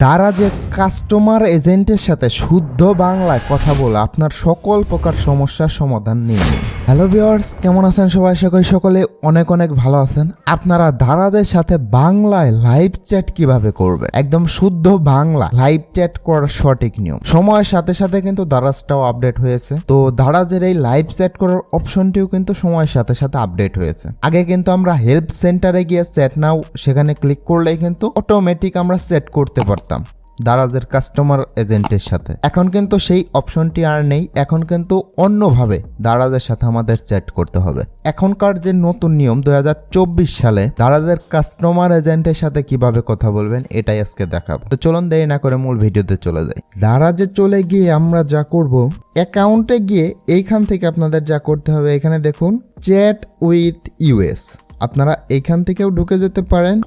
দারাজে customer এজেন্টের সাথে শুদ্ধ বাংলায় কথা বলে আপনার সকল প্রকার সমস্যার সমাধান নিয়ে নিন। হ্যালো ভিউয়ার্স, কেমন আছেন সবাই? সকলে অনেক ভালো আছেন। আপনারা দারাজের সাথে বাংলায় লাইভ চ্যাট কিভাবে করবেন, একদম শুদ্ধ বাংলা লাইভ চ্যাট করার সঠিক নিয়ম। সময়ের সাথে সাথে কিন্তু দারাজটাও আপডেট হয়েছে, তো দারাজের এই লাইভ চ্যাট করার অপশনটিও কিন্তু সময়ের সাথে সাথে আপডেট হয়েছে। আগে কিন্তু আমরা হেল্প সেন্টারে গিয়ে চ্যাট নাও সেখানে ক্লিক করলেই কিন্তু অটোমেটিক আমরা চ্যাট করতে পারতাম দারাজের কাস্টমার এজেন্টের সাথে। এখন কিন্তু সেই অপশনটি আর নেই, এখন কিন্তু অন্যভাবে দারাজের সাথে আমাদের চ্যাট করতে হবে। এখনকার যে নতুন নিয়ম 2024 সালে দারাজের কাস্টমার এজেন্টের সাথে কিভাবে কথা বলবেন এটাই আজকে দেখাবো। তো চলুন দেরি না করে মূল ভিডিওতে চলে যাই। দারাজে চলে গিয়ে আমরা যা করব, অ্যাকাউন্টে গিয়ে এইখান থেকে আপনাদের যা করতে হবে, এখানে দেখুন চ্যাট উইথ ইউএস। আপনারা এইখান থেকেও ঢুকে যেতে পারেন,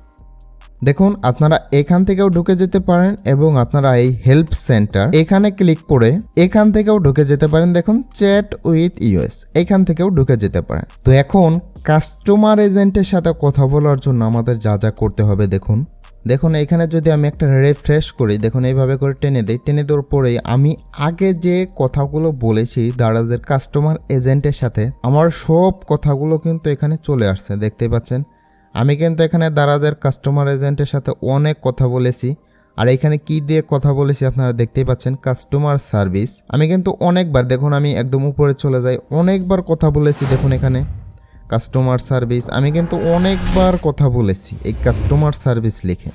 দেখুন আপনারা এখান থেকেও ঢুকে যেতে পারেন এবং আপনারা এই হেল্প সেন্টার এখানে ক্লিক করে এখান থেকেও ঢুকে যেতে পারেন। দেখুন চ্যাট উইথ ইউএস, এখান থেকেও ঢুকে যেতে পারেন। তো এখন কাস্টমার এজেন্টের সাথে কথা বলার জন্য আমাদের যা যা করতে হবে দেখুন এখানে যদি আমি একটা রিফ্রেশ করি, দেখুন এইভাবে করে টেনে দেওয়ার পরেই আমি আগে যে কথাগুলো বলেছি দারাজের কাস্টমার এজেন্টের সাথে, আমার সব কথাগুলো কিন্তু এখানে চলে আসছে। দেখতে পাচ্ছেন আমি কিন্তু এখানে দারাজের কাস্টমার এজেন্টের সাথে অনেক কথা বলেছি। আর এখানে কি দিয়ে কথা বলেছি আপনারা দেখতেই পাচ্ছেন, কাস্টমার সার্ভিস। আমি কিন্তু অনেকবার, দেখুন আমি একদম উপরে চলে যাই, অনেকবার কথা বলেছি। দেখুন এখানে কাস্টমার সার্ভিস, আমি কিন্তু অনেকবার কথা বলেছি এই কাস্টমার সার্ভিস লিখে।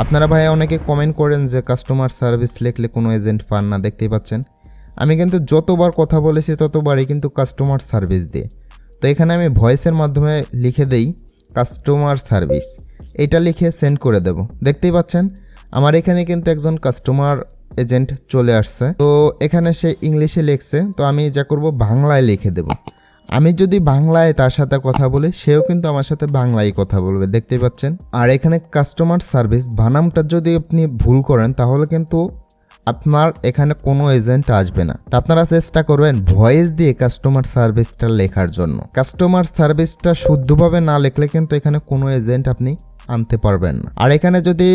আপনারা ভাই অনেকে কমেন্ট করেন যে কাস্টমার সার্ভিস লিখলে কোনো এজেন্ট পান না, দেখতেই পাচ্ছেন আমি কিন্তু যতবার কথা বলেছি ততবারই কিন্তু কাস্টমার সার্ভিস দিয়ে। তো এখানে আমি ভয়েসের মাধ্যমে লিখে দেই কাস্টমার সার্ভিস, এটা লিখে সেন্ড করে দেব। দেখতেই পাচ্ছেন আমার এখানে কিন্তু একজন কাস্টমার এজেন্ট চলে আসছে। তো এখানে সে ইংলিশে লিখছে, তো আমি যা করব বাংলায় লিখে দেব। আমি যদি বাংলায় তার সাথে কথা বলি, সেও কিন্তু আমার সাথে বাংলায় কথা বলবে, দেখতেই পাচ্ছেন। আর এখানে কাস্টমার সার্ভিস বানামটা যদি আপনি ভুল করেন তাহলে কিন্তু আপনার এখানে কোনো এজেন্ট আসবে না। তা আপনারা চেষ্টা করবেন ভয়েস দিয়ে কাস্টমার সার্ভিসটা লেখার জন্য। কাস্টমার সার্ভিসটা শুদ্ধভাবে না লিখলে কিন্তু এখানে কোনো এজেন্ট আপনি আনতে পারবেন না। আর এখানে যদি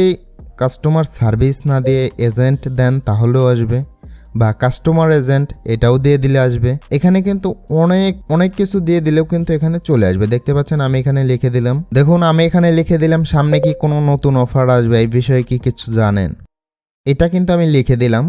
কাস্টমার সার্ভিস না দিয়ে এজেন্ট দেন তাহলেও আসবে, বা কাস্টমার এজেন্ট এটাও দিয়ে দিলে আসবে। এখানে কিন্তু অনেক কিছু দিয়ে দিলেও কিন্তু এখানে চলে আসবে। দেখতে পাচ্ছেন আমি এখানে লিখে দিলাম, দেখুন আমি এখানে লিখে দিলাম সামনে কি কোনো নতুন অফার আসবে, এই বিষয়ে কি কিছু জানেন, এটা কিন্তু আমি লিখে দিলাম।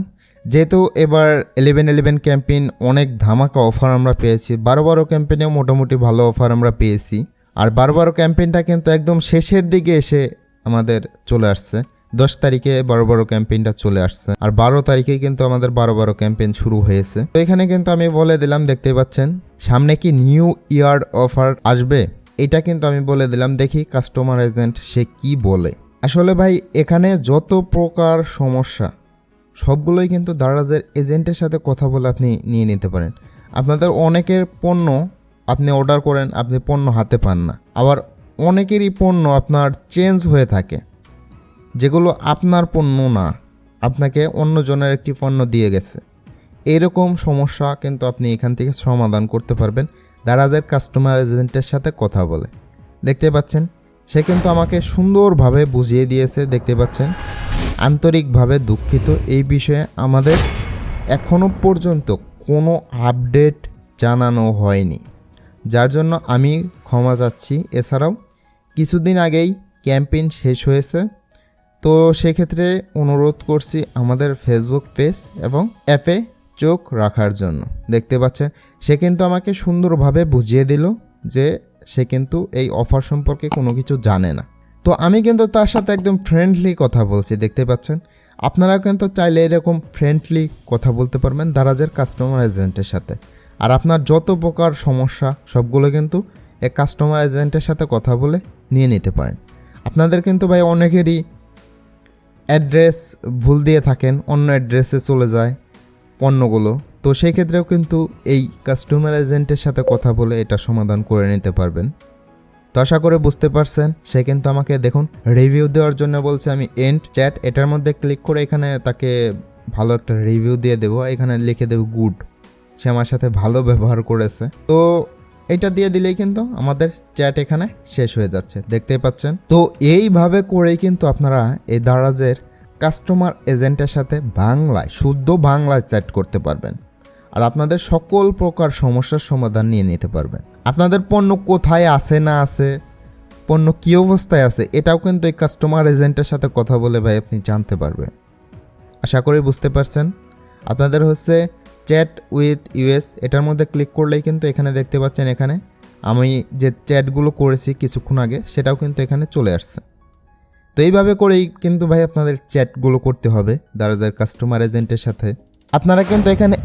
যেহেতু এবার 11/11 ক্যাম্পেইন অনেক ধামাকা অফার আমরা পেয়েছি, 12 ক্যাম্পেইনেও মোটামুটি ভালো অফার আমরা পেয়েছি। আর 12 ক্যাম্পেইনটা কিন্তু একদম শেষের দিকে এসে আমাদের চলে আসছে। 10 তারিখে 12 ক্যাম্পেইনটা চলে আসছে, আর 12 তারিখেই কিন্তু আমাদের 12 ক্যাম্পেইন শুরু হয়েছে। তো এখানে কিন্তু আমি বলে দিলাম, দেখতেই পাচ্ছেন সামনে কি নিউ ইয়ার অফার আসবে, এটা কিন্তু আমি বলে দিলাম। দেখি কাস্টমার এজেন্ট সে কি বলে। আসলে ভাই এখানে যত প্রকার সমস্যা সবগুলোই কিন্তু দারাজের এজেন্টের সাথে কথা বলে আপনি নিয়ে নিতে পারেন। আপনাদের অনেকের পণ্য আপনি অর্ডার করেন, আপনি পণ্য হাতে পান না। আবার অনেকেরই পণ্য আপনার চেঞ্জ হয়ে থাকে, যেগুলো আপনার পণ্য না, আপনাকে অন্যজনের একটি পণ্য দিয়ে গেছে। এরকম সমস্যা কিন্তু আপনি এখান থেকে সমাধান করতে পারবেন দারাজের কাস্টমার এজেন্টের সাথে কথা বলে। দেখতে পাচ্ছেন সে কিন্তু আমাকে সুন্দরভাবে বুঝিয়ে দিয়েছে। দেখতে পাচ্ছেন আন্তরিকভাবে দুঃখিত, এই বিষয়ে আমাদের এখনও পর্যন্ত কোনো আপডেট জানানো হয়নি, যার জন্য আমি ক্ষমা চাচ্ছি। এছাড়াও কিছুদিন আগেই ক্যাম্পেইন শেষ হয়েছে, তো সেক্ষেত্রে অনুরোধ করছি আমাদের ফেসবুক পেজ এবং অ্যাপে চোখ রাখার জন্য। দেখতে পাচ্ছেন সে কিন্তু আমাকে সুন্দরভাবে বুঝিয়ে দিল যে সে কিন্তু এই অফার সম্পর্কে কোনো কিছু জানে না। তো আমি কিন্তু তার সাথে একদম ফ্রেন্ডলি কথা বলছি। দেখতে পাচ্ছেন আপনারা কিন্তু চাইলে এরকম ফ্রেন্ডলি কথা বলতে পারবেন দারাজের কাস্টমার এজেন্টের সাথে। আর আপনার যত প্রকার সমস্যা সবগুলো কিন্তু এই কাস্টমার এজেন্টের সাথে কথা বলে নিয়ে নিতে পারেন। আপনাদের কিন্তু ভাই অনেকেরই অ্যাড্রেস ভুল দিয়ে থাকেন, অন্য অ্যাড্রেসে চলে যায় পণ্যগুলো, তো সেই ক্ষেত্রেও কিন্তু এই কাস্টমার এজেন্টের সাথে কথা বলে এটা সমাধান করে নিতে পারবেন। তো আশা করে বুঝতে পারছেন। সে কিন্তু আমাকে দেখুন রিভিউ দেওয়ার জন্য বলছে, আমি এন্ড চ্যাট এটার মধ্যে ক্লিক করে এখানে তাকে ভালো একটা রিভিউ দিয়ে দেবো। এখানে লিখে দেবো গুড, সে আমার সাথে ভালো ব্যবহার করেছে। তো এটা দিয়ে দিলেই কিন্তু আমাদের চ্যাট এখানে শেষ হয়ে যাচ্ছে, দেখতেই পাচ্ছেন। তো এইভাবে করেই কিন্তু আপনারা এই দারাজের কাস্টমার এজেন্টের সাথে বাংলায় শুদ্ধ বাংলায় চ্যাট করতে পারবেন আর আপনাদের সকল প্রকার সমস্যার সমাধান নিয়ে নিতে পারবেন। আপনাদের পণ্য কোথায় আছে না আছে, পণ্য কী অবস্থায় আছে, এটাও কিন্তু এই কাস্টমার এজেন্টের সাথে কথা বলে ভাই আপনি জানতে পারবেন। আশা করি বুঝতে পারছেন। আপনাদের হচ্ছে চ্যাট উইথ ইউএস, এটার মধ্যে ক্লিক করলেই কিন্তু এখানে দেখতে পাচ্ছেন, এখানে আমি যে চ্যাটগুলো করেছি কিছুক্ষণ আগে সেটাও কিন্তু এখানে চলে আসছে। তো এইভাবে করেই কিন্তু ভাই আপনাদের চ্যাটগুলো করতে হবে দারাজের কাস্টমার এজেন্টের সাথে। আপনারা কিন্তু এখানে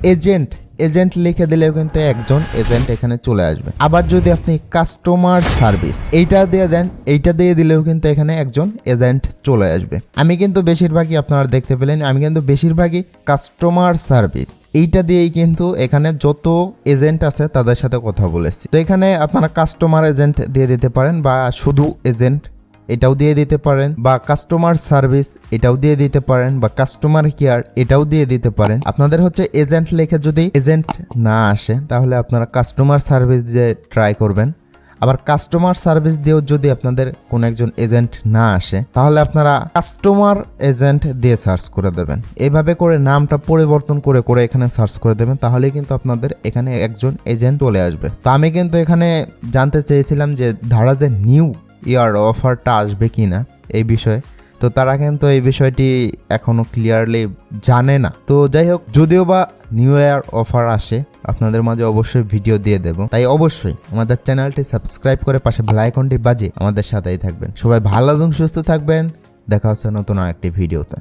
এজেন্ট লিখে দিলেও কিন্তু একজন এজেন্ট এখানে চলে আসবে। আবার যদি আপনি কাস্টমার সার্ভিস এইটা দিয়ে দেন, এইটা দিয়ে দিলেও কিন্তু এখানে একজন এজেন্ট চলে আসবে। আমি কিন্তু বেশিরভাগই আপনারা দেখতে পেলেন, আমি কিন্তু বেশিরভাগই কাস্টমার সার্ভিস এইটা দিয়েই কিন্তু এখানে যত এজেন্ট আছে তাদের সাথে কথা বলেছি। তো এখানে আপনারা কাস্টমার এজেন্ট দিয়ে দিতে পারেন বা শুধু এজেন্ট এটাও দিয়ে দিতে পারেন, বা কাস্টমার সার্ভিস এটাও দিয়ে দিতে পারেন, বা কাস্টমার কেয়ার এটাও দিয়ে দিতে পারেন। আপনাদের হচ্ছে এজেন্ট লেখে যদি এজেন্ট না আসে তাহলে আপনারা কাস্টমার সার্ভিস দিয়ে ট্রাই করবেন। আবার কাস্টমার সার্ভিস দিয়েও যদি আপনাদের কোনো একজন এজেন্ট না আসে তাহলে আপনারা কাস্টমার এজেন্ট দিয়ে সার্চ করে দেবেন। এইভাবে করে নামটা পরিবর্তন করে করে এখানে সার্চ করে দেবেন, তাহলে কিন্তু আপনাদের এখানে একজন এজেন্ট চলে আসবে। তো আমি কিন্তু এখানে জানতে চেয়েছিলাম যে ধারাজে নিউ ইয়ার অফারটা আসবে কি না এই বিষয়ে, তো তারা কিন্তু এই বিষয়টি এখনও ক্লিয়ারলি জানে না। তো যাই হোক, যদিও বা নিউ ইয়ার অফার আসে আপনাদের মাঝে অবশ্যই ভিডিও দিয়ে দেব। তাই অবশ্যই আমাদের চ্যানেলটি সাবস্ক্রাইব করে পাশে বেল আইকনটি বাজিয়ে আমাদের সাথেই থাকবেন। সবাই ভালো এবং সুস্থ থাকবেন। দেখা হচ্ছে নতুন আরেকটি ভিডিওতে।